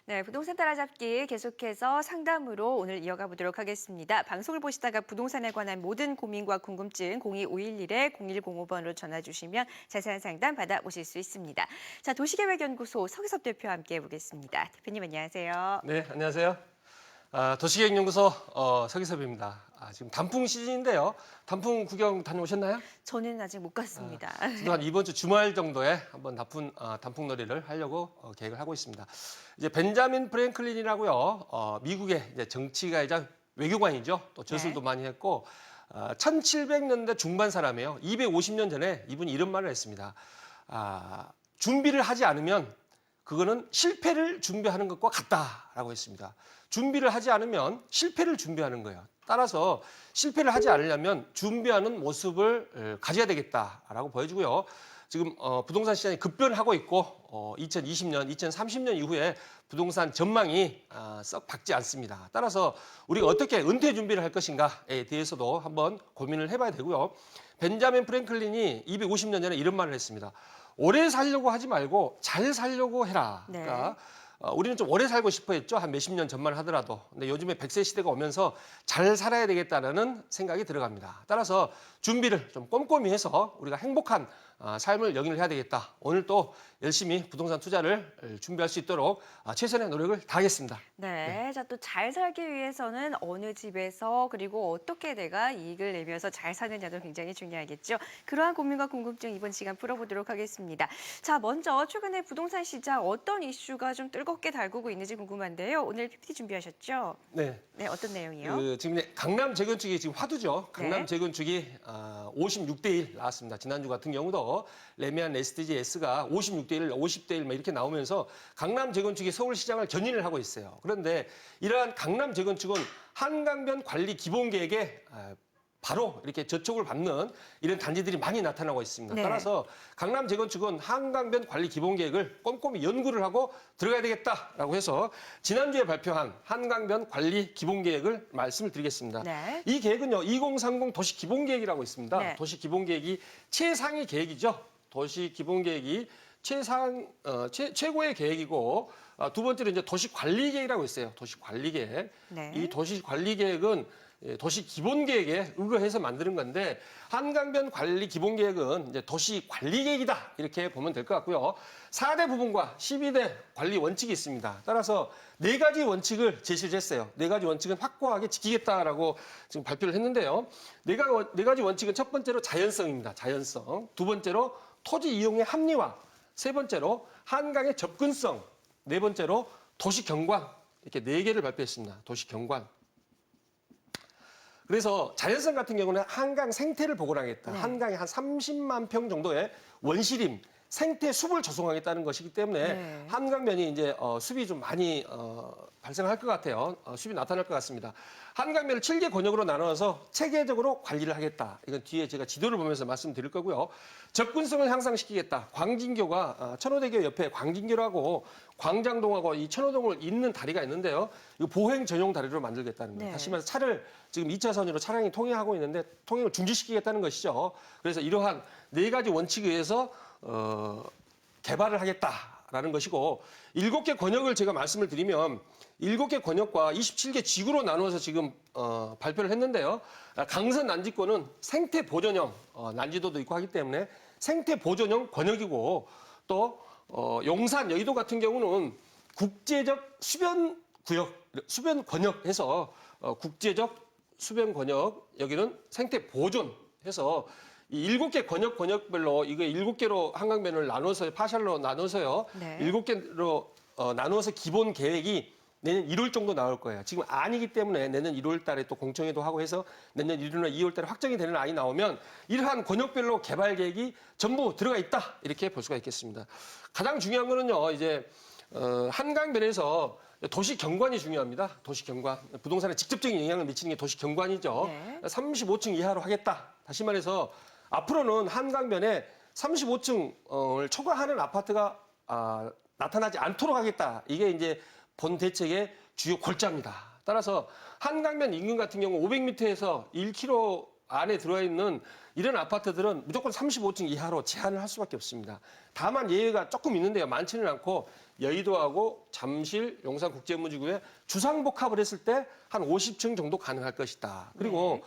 네, 부동산 따라잡기 계속해서 상담으로 오늘 이어가 보도록 하겠습니다. 방송을 보시다가 부동산에 관한 모든 고민과 궁금증 02511-0105번으로 전화 주시면 자세한 상담 받아보실 수 있습니다. 자, 도시계획연구소 서기섭 대표와 함께 해보겠습니다. 대표님 안녕하세요. 네, 안녕하세요. 도시계획연구소 서기섭입니다. 지금 단풍 시즌인데요. 단풍 구경 다녀오셨나요? 저는 아직 못 갔습니다. 지금 한 이번 주 주말 정도에 한번 단풍놀이를 하려고 계획을 하고 있습니다. 이제 벤자민 프랭클린이라고요. 미국의 이제 정치가이자 외교관이죠. 또 저술도 네. 많이 했고 1700년대 중반 사람이에요. 250년 전에 이분이 이런 말을 했습니다. 준비를 하지 않으면 그거는 실패를 준비하는 것과 같다라고 했습니다. 준비를 하지 않으면 실패를 준비하는 거예요. 따라서 실패를 하지 않으려면 준비하는 모습을 가져야 되겠다라고 보여주고요. 지금 부동산 시장이 급변하고 있고 2020년, 2030년 이후에 부동산 전망이 썩 밝지 않습니다. 따라서 우리가 어떻게 은퇴 준비를 할 것인가에 대해서도 한번 고민을 해봐야 되고요. 벤자민 프랭클린이 250년 전에 이런 말을 했습니다. 오래 살려고 하지 말고 잘 살려고 해라. 네. 그러니까 우리는 좀 오래 살고 싶어 했죠. 한 몇십 년 전만 하더라도. 근데 요즘에 100세 시대가 오면서 잘 살아야 되겠다는 생각이 들어갑니다. 따라서 준비를 좀 꼼꼼히 해서 우리가 행복한 삶을 영위를 해야 되겠다. 오늘 또 열심히 부동산 투자를 준비할 수 있도록 최선의 노력을 다하겠습니다. 네, 자, 또 잘 살기 위해서는 어느 집에서 그리고 어떻게 내가 이익을 내면서 잘 사느냐도 굉장히 중요하겠죠. 그러한 고민과 궁금증 이번 시간 풀어보도록 하겠습니다. 자, 먼저 최근에 부동산 시장 어떤 이슈가 좀 뜨겁게 달구고 있는지 궁금한데요. 오늘 PPT 준비하셨죠? 네. 네, 어떤 내용이요? 지금 강남 재건축이 지금 화두죠. 강남 네. 재건축이 56대 1 나왔습니다. 지난주 같은 경우도 레미안 SDGS가 56대 1, 50대 1 이렇게 나오면서 강남 재건축이 서울시장을 견인을 하고 있어요. 그런데 이러한 강남 재건축은 한강변 관리 기본계획에 바로 이렇게 저촉을 받는 이런 단지들이 많이 나타나고 있습니다. 네. 따라서 강남 재건축은 한강변 관리 기본계획을 꼼꼼히 연구를 하고 들어가야 되겠다라고 해서 지난주에 발표한 한강변 관리 기본계획을 말씀을 드리겠습니다. 네. 이 계획은요, 2030 도시기본계획이라고 있습니다. 네. 도시기본계획이 최상위 계획이죠. 도시기본계획이 최고의 계획이고 두 번째로 이제 도시관리계획이라고 있어요. 도시관리계획. 네. 이 도시관리계획은 도시기본계획에 의거해서 만드는 건데 한강변 관리 기본계획은 이제 도시관리계획이다 이렇게 보면 될 것 같고요. 4대 부분과 12대 관리 원칙이 있습니다. 따라서 4가지 원칙을 제시를 했어요. 4가지 원칙은 확고하게 지키겠다라고 지금 발표를 했는데요. 4가지 원칙은 첫 번째로 자연성입니다. 자연성. 두 번째로 토지 이용의 합리화. 세 번째로 한강의 접근성. 네 번째로 도시경관. 이렇게 4개를 발표했습니다. 도시경관. 그래서 자연성 같은 경우는 한강 생태를 복원하겠다. 네. 한강에 한 30만 평 정도의 원시림, 생태 숲을 조성하겠다는 것이기 때문에 네. 한강변이 이제 숲이 좀 많이 발생할 것 같아요. 숲이 나타날 것 같습니다. 한강변을 7개 권역으로 나눠서 체계적으로 관리를 하겠다. 이건 뒤에 제가 지도를 보면서 말씀드릴 거고요. 접근성을 향상시키겠다. 광진교가 천호대교 옆에 광진교라고 광장동하고 이 천호동을 잇는 다리가 있는데요. 이거 보행 전용 다리로 만들겠다는 거예요. 네. 다시 말해서 차를 지금 2차선으로 차량이 통행하고 있는데 통행을 중지시키겠다는 것이죠. 그래서 이러한 4가지 원칙에 의해서 개발을 하겠다라는 것이고 7개 권역을 제가 말씀을 드리면 7개 권역과 27개 지구로 나누어서 지금 발표를 했는데요. 강선 난지권은 생태 보존형 난지도도 있고 하기 때문에 생태 보존형 권역이고 또 용산 여의도 같은 경우는 국제적 수변 구역 수변 권역해서 국제적 수변 권역 여기는 생태 보존해서 이 7개 권역별로 이거 7개로 한강변을 나눠서 파샬로 나눠서요. 네. 7개로 나누어서 기본 계획이 내년 1월 정도 나올 거예요. 지금 아니기 때문에 내년 1월 달에 또 공청회도 하고 해서 내년 1월이나 2월 달에 확정이 되는 안이 나오면 이러한 권역별로 개발 계획이 전부 들어가 있다. 이렇게 볼 수가 있겠습니다. 가장 중요한 거는요. 이제 한강변에서 도시 경관이 중요합니다. 도시 경관. 부동산에 직접적인 영향을 미치는 게 도시 경관이죠. 네. 35층 이하로 하겠다. 다시 말해서 앞으로는 한강변에 35층을 초과하는 아파트가 나타나지 않도록 하겠다. 이게 이제 본 대책의 주요 골자입니다. 따라서 한강변 인근 같은 경우 500m에서 1km 안에 들어와 있는 이런 아파트들은 무조건 35층 이하로 제한을 할 수밖에 없습니다. 다만 예외가 조금 있는데요. 많지는 않고 여의도하고 잠실, 용산국제문지구에 주상복합을 했을 때 한 50층 정도 가능할 것이다. 그리고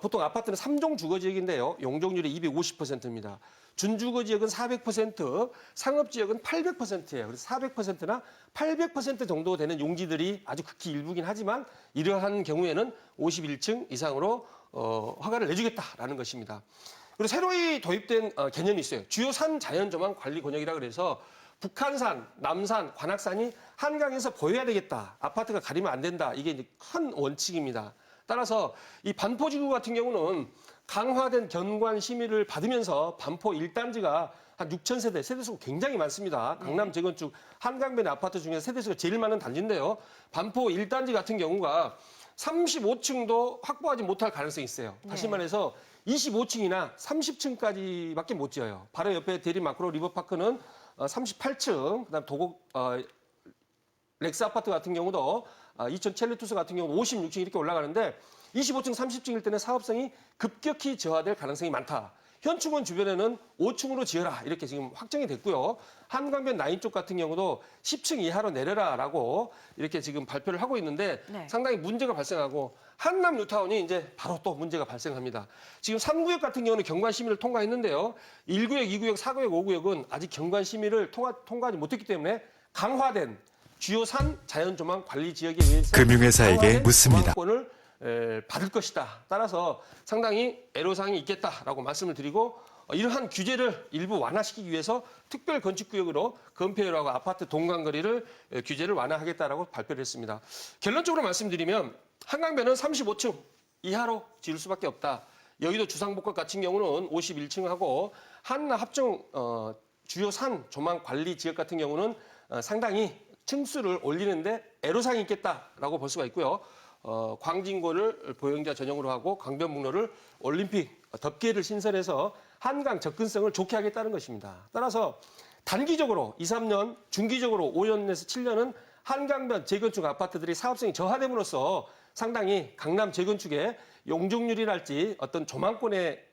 보통 아파트는 3종 주거지역인데요. 용적률이 250%입니다. 준주거지역은 400%, 상업지역은 800%예요. 그래서 400%나 800% 정도 되는 용지들이 아주 극히 일부긴 하지만 이러한 경우에는 51층 이상으로 허가를 내주겠다라는 것입니다. 그리고 새로이 도입된 개념이 있어요. 주요 산 자연조망 관리 권역이라 그래서 북한산, 남산, 관악산이 한강에서 보여야 되겠다. 아파트가 가리면 안 된다. 이게 이제 큰 원칙입니다. 따라서 이 반포지구 같은 경우는 강화된 견관 심의를 받으면서 반포 1단지가 한 6천 세대, 세대수가 굉장히 많습니다. 강남 재건축 한강변의 아파트 중에 세대수가 제일 많은 단지인데요. 반포 1단지 같은 경우가 35층도 확보하지 못할 가능성이 있어요. 다시 말해서 25층이나 30층까지밖에 못 지어요. 바로 옆에 대리마크로 리버파크는 38층, 그다음 도곡 렉스 아파트 같은 경우도 이천 첼리투스 같은 경우는 56층 이렇게 올라가는데 25층, 30층일 때는 사업성이 급격히 저하될 가능성이 많다. 현충원 주변에는 5층으로 지어라 이렇게 지금 확정이 됐고요. 한강변 라인 쪽 같은 경우도 10층 이하로 내려라라고 이렇게 지금 발표를 하고 있는데 상당히 문제가 발생하고 한남 뉴타운이 이제 바로 또 문제가 발생합니다. 지금 3구역 같은 경우는 경관 심의를 통과했는데요. 1구역, 2구역, 4구역, 5구역은 아직 경관 심의를 통과하지 못했기 때문에 강화된 주요 산 자연조망 관리 지역에 의해서 금융회사에게 묻습니다. 조망권을 받을 것이다. 따라서 상당히 애로사항이 있겠다라고 말씀을 드리고 이러한 규제를 일부 완화시키기 위해서 특별 건축구역으로 건폐율하고 아파트 동간거리를 규제를 완화하겠다라고 발표를 했습니다. 결론적으로 말씀드리면 한강변은 35층 이하로 지을 수밖에 없다. 여의도 주상복합 같은 경우는 51층하고 한나 합정 주요 산 조망 관리 지역 같은 경우는 상당히 층수를 올리는데 애로사항이 있겠다라고 볼 수가 있고요. 광진구를 보행자 전용으로 하고 강변북로를 올림픽 덮개를 신설해서 한강 접근성을 좋게 하겠다는 것입니다. 따라서 단기적으로 2, 3년, 중기적으로 5년에서 7년은 한강변 재건축 아파트들이 사업성이 저하됨으로써 상당히 강남 재건축의 용적률이랄지 어떤 조망권에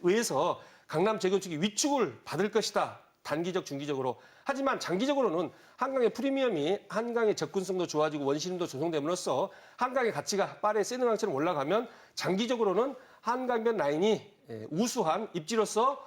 의해서 강남 재건축이 위축을 받을 것이다. 단기적, 중기적으로. 하지만 장기적으로는 한강의 프리미엄이 한강의 접근성도 좋아지고 원시림도 조성됨으로써 한강의 가치가 빠르게 세느강처럼 올라가면 장기적으로는 한강변 라인이 우수한 입지로서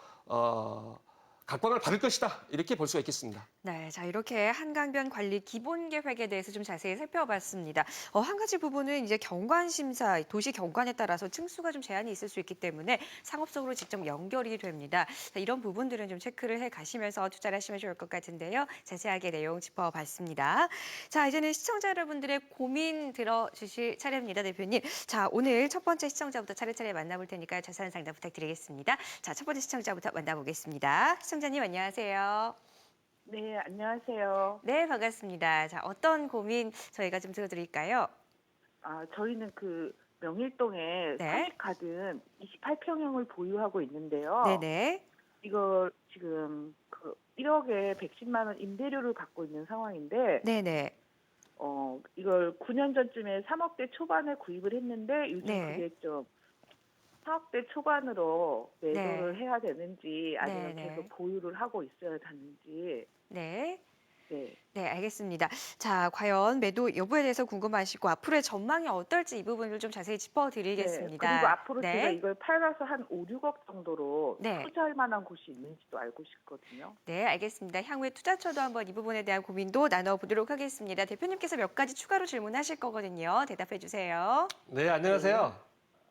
각광을 받을 것이다. 이렇게 볼 수가 있겠습니다. 네, 자 이렇게 한강변 관리 기본 계획에 대해서 좀 자세히 살펴봤습니다. 한 가지 부분은 이제 경관 심사, 도시 경관에 따라서 층수가 좀 제한이 있을 수 있기 때문에 상업적으로 직접 연결이 됩니다. 자, 이런 부분들은 좀 체크를 해 가시면서 투자를 하시면 좋을 것 같은데요. 자세하게 내용 짚어봤습니다. 자, 이제는 시청자 여러분들의 고민 들어주실 차례입니다, 대표님. 자, 오늘 첫 번째 시청자부터 차례차례 만나볼 테니까 자세한 상담 부탁드리겠습니다. 자, 첫 번째 시청자부터 만나보겠습니다. 시청자님 안녕하세요. 네, 안녕하세요. 네, 반갑습니다. 자, 어떤 고민 저희가 좀 들어드릴까요? 저희는 그 명일동에 네. 사직가든 28평형을 보유하고 있는데요. 네네. 이걸 지금 그 1억에 110만 원 임대료를 받고 있는 상황인데, 네네. 이걸 9년 전쯤에 3억대 초반에 구입을 했는데 요즘 네. 그게 좀 4억대 초반으로 매도를 네. 해야 되는지 아니면 네네. 계속 보유를 하고 있어야 하는지. 네. 네. 네, 알겠습니다. 자, 과연 매도 여부에 대해서 궁금하시고 앞으로의 전망이 어떨지 이 부분을 좀 자세히 짚어드리겠습니다. 네. 그리고 앞으로 네. 제가 이걸 팔아서 한 5, 6억 정도로 네. 투자할 만한 곳이 있는지도 알고 싶거든요. 네, 알겠습니다. 향후에 투자처도 한번 이 부분에 대한 고민도 나눠보도록 하겠습니다. 대표님께서 몇 가지 추가로 질문하실 거거든요. 대답해 주세요. 네, 안녕하세요.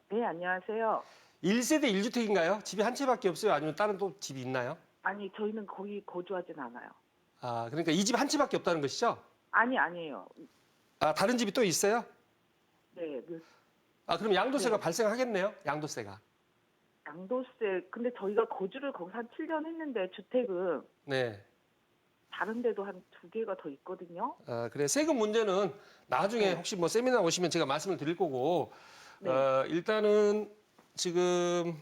네, 안녕하세요. 1세대 1주택인가요? 집이 한 채밖에 없어요? 아니면 다른 또 집이 있나요? 아니, 저희는 거기 거주하진 않아요. 그러니까 이 집 한 채밖에 없다는 것이죠? 아니에요. 다른 집이 또 있어요? 네, 그럼 양도세가 네. 발생하겠네요? 양도세가. 양도세, 근데 저희가 거주를 거기서 한 7년 했는데 주택은 네. 다른 데도 한 2개가 더 있거든요. 그래. 세금 문제는 나중에 네. 혹시 뭐 세미나 오시면 제가 말씀을 드릴 거고, 네. 일단은 지금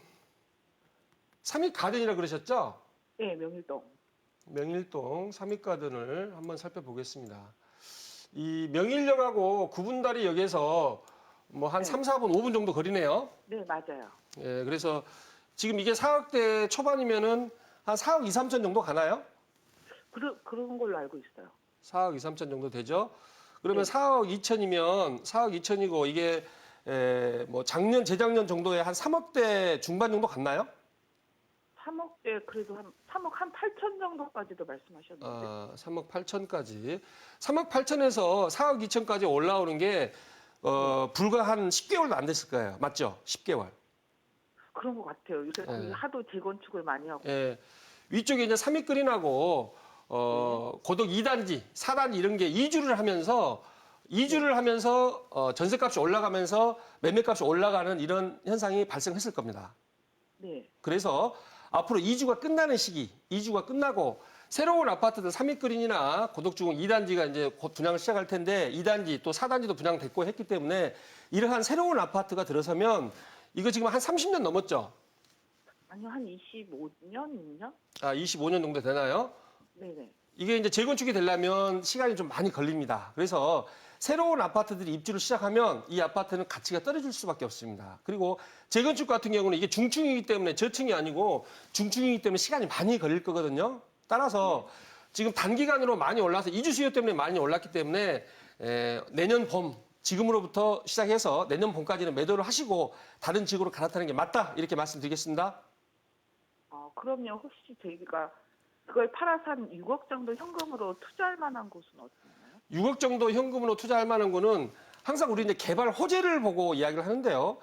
삼익가든이라고 그러셨죠? 네, 명일동. 명일동 삼익가든을 한번 살펴보겠습니다. 이 명일역하고 구분다리역에서 뭐 한 네. 3, 4분, 5분 정도 거리네요. 네, 맞아요. 예, 그래서 지금 이게 4억대 초반이면은 한 4억 2, 3천 정도 가나요? 그런 걸로 알고 있어요. 4억 2, 3천 정도 되죠. 그러면 네. 4억 2천이면 4억 2천이고 이게 뭐 작년, 재작년 정도에 한 3억대 중반 정도 갔나요? 3억대 그래도 한 3억 한 8천 정도까지도 말씀하셨는데. 3억 8천까지. 3억 8천에서 4억 2천까지 올라오는 게 불과 한 10개월도 안 됐을 거예요. 맞죠? 10개월. 그런 것 같아요. 요새 거기 예. 하도 재건축을 많이 하고. 예. 위쪽에 이제 삼익그린하고 네. 고덕 2단지, 4단지 이런 게 이주를 하면서 전세값이 올라가면서 매매값이 올라가는 이런 현상이 발생했을 겁니다. 네. 그래서 앞으로 이주가 끝나는 시기, 이주가 끝나고 새로운 아파트들 삼익그린이나 고덕주공 2단지가 이제 곧 분양을 시작할 텐데 2단지 또 4단지도 분양됐고 했기 때문에 이러한 새로운 아파트가 들어서면 이거 지금 한 30년 넘었죠? 아니요, 한 25년, 6년? 25년 정도 되나요? 네네. 이게 이제 재건축이 되려면 시간이 좀 많이 걸립니다. 그래서 새로운 아파트들이 입주를 시작하면 이 아파트는 가치가 떨어질 수밖에 없습니다. 그리고 재건축 같은 경우는 이게 중층이기 때문에 저층이 아니고 중층이기 때문에 시간이 많이 걸릴 거거든요. 따라서 지금 단기간으로 많이 올라서 이주 수요 때문에 많이 올랐기 때문에 내년 봄 지금으로부터 시작해서 내년 봄까지는 매도를 하시고 다른 지역으로 갈아타는 게 맞다 이렇게 말씀드리겠습니다. 그럼요. 혹시 저희가 그걸 팔아서 한 6억 정도 현금으로 투자할 만한 곳은 어디나요? 6억 정도 현금으로 투자할 만한 거는 항상 우리 이제 개발 호재를 보고 이야기를 하는데요.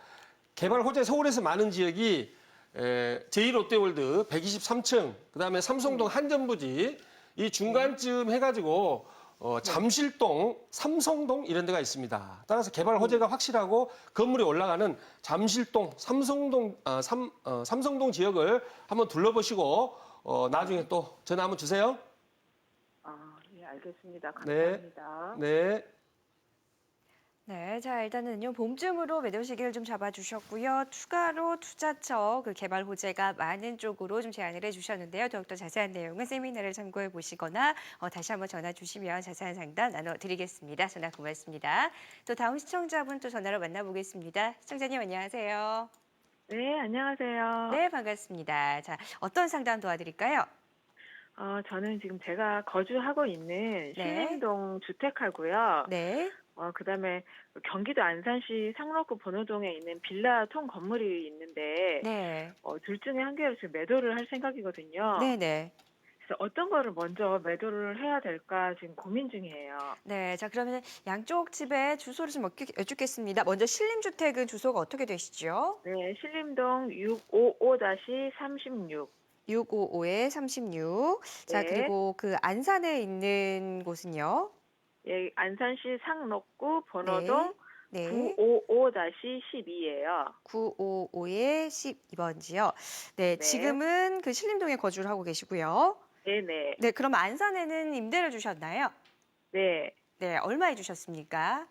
개발 호재 서울에서 많은 지역이 제2롯데월드 123층, 그다음에 삼성동 한전부지 이 중간쯤 해가지고 잠실동, 삼성동 이런 데가 있습니다. 따라서 개발 호재가 확실하고 건물이 올라가는 잠실동, 삼성동 지역을 한번 둘러보시고 나중에 또 전화 한번 주세요. 네, 알겠습니다. 네. 감사합니다. 네. 네, 자 일단은요 봄쯤으로 매도 시기를 좀 잡아주셨고요. 추가로 투자처 그 개발 호재가 많은 쪽으로 좀 제안을 해주셨는데요. 더욱더 자세한 내용은 세미나를 참고해 보시거나 다시 한번 전화 주시면 자세한 상담 나눠드리겠습니다. 전화 고맙습니다. 또 다음 시청자분 또 전화로 만나보겠습니다. 시청자님 안녕하세요. 네, 안녕하세요. 네, 반갑습니다. 자 어떤 상담 도와드릴까요? 저는 지금 제가 거주하고 있는 네. 신림동 주택하고요. 네, 그다음에 경기도 안산시 상록구 번호동에 있는 빌라 통 건물이 있는데 네, 둘 중에 한 개를 지금 매도를 할 생각이거든요. 네, 네. 그래서 어떤 거를 먼저 매도를 해야 될까 지금 고민 중이에요. 네, 자 그러면 양쪽 집의 주소를 좀 여쭙겠습니다. 먼저 신림주택은 주소가 어떻게 되시죠? 네, 신림동 655-36. 655에 36. 자, 네. 그리고 그 안산에 있는 곳은요? 예, 안산시 상록구 번호동 네. 955-12예요. 955에 12번지요. 네, 네. 지금은 그 신림동에 거주를 하고 계시고요. 네네. 네, 그럼 안산에는 임대를 주셨나요? 네. 네, 얼마에 주셨습니까?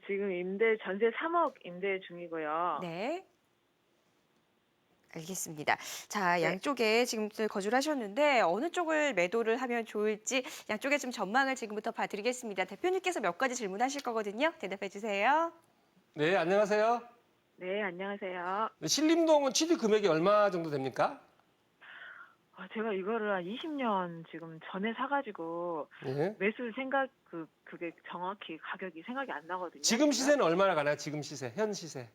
지금 전세 3억 임대 중이고요. 네. 알겠습니다. 자, 네. 양쪽에 지금 거주를 하셨는데 어느 쪽을 매도를 하면 좋을지 양쪽에 좀 전망을 지금부터 봐드리겠습니다. 대표님께서 몇 가지 질문하실 거거든요. 대답해 주세요. 네, 안녕하세요. 네, 안녕하세요. 신림동은 취득 금액이 얼마 정도 됩니까? 제가 이거를 한 20년 지금 전에 사가지고 네. 매수 그게 정확히 가격이 생각이 안 나거든요. 지금 시세는 얼마나 가나요? 지금 시세, 현 시세.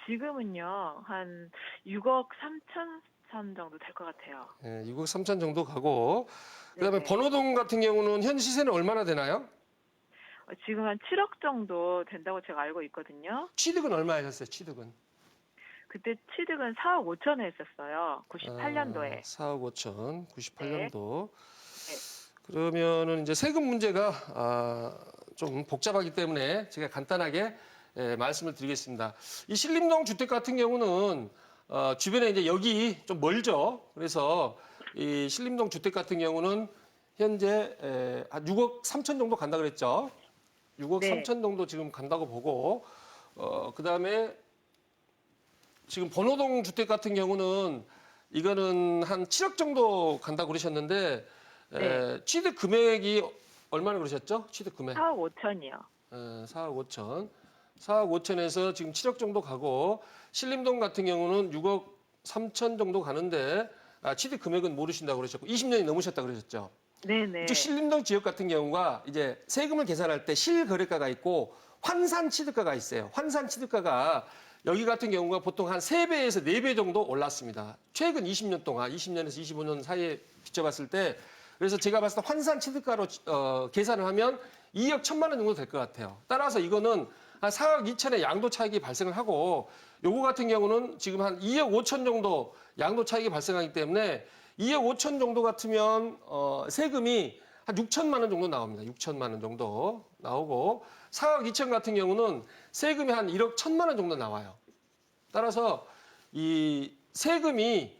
지금은요, 한 6억 3천 선 정도 될 것 같아요. 네, 6억 3천 정도 가고 그다음에 네네. 번호동 같은 경우는 현 시세는 얼마나 되나요? 지금 한 7억 정도 된다고 제가 알고 있거든요. 취득은 얼마 하셨어요? 취득은? 그때 취득은 4억 5천에 했었어요. 98년도에. 4억 5천, 98년도. 그러면은 이제 세금 문제가 좀 복잡하기 때문에 제가 간단하게 말씀을 드리겠습니다. 이 신림동 주택 같은 경우는 주변에 이제 여기 좀 멀죠. 그래서 이 신림동 주택 같은 경우는 현재 한 6억 3천 정도 간다 그랬죠. 6억 네. 3천 정도 지금 간다고 보고 그다음에 지금 번호동 주택 같은 경우는 이거는 한 7억 정도 간다고 그러셨는데 네. 취득 금액이 얼마나 그러셨죠? 취득 금액. 4억 5천이요. 4억 5천. 4억 5천에서 지금 7억 정도 가고 신림동 같은 경우는 6억 3천 정도 가는데 취득 금액은 모르신다고 그러셨고 20년이 넘으셨다고 그러셨죠. 네네. 이쪽 신림동 지역 같은 경우가 이제 세금을 계산할 때 실거래가가 있고 환산 취득가가 있어요. 환산 취득가가 여기 같은 경우가 보통 한 3배에서 4배 정도 올랐습니다. 최근 20년 동안 20년에서 25년 사이에 비춰봤을 때 그래서 제가 봤을 때 환산 취득가로 계산을 하면 2억 1천만 원 정도 될 것 같아요. 따라서 이거는 한 4억 2천의 양도 차익이 발생을 하고 요거 같은 경우는 지금 한 2억 5천 정도 양도 차익이 발생하기 때문에 2억 5천 정도 같으면 세금이 한 6천만 원 정도 나옵니다. 6천만 원 정도 나오고 4억 2천 같은 경우는 세금이 한 1억 1천만 원 정도 나와요. 따라서 이 세금이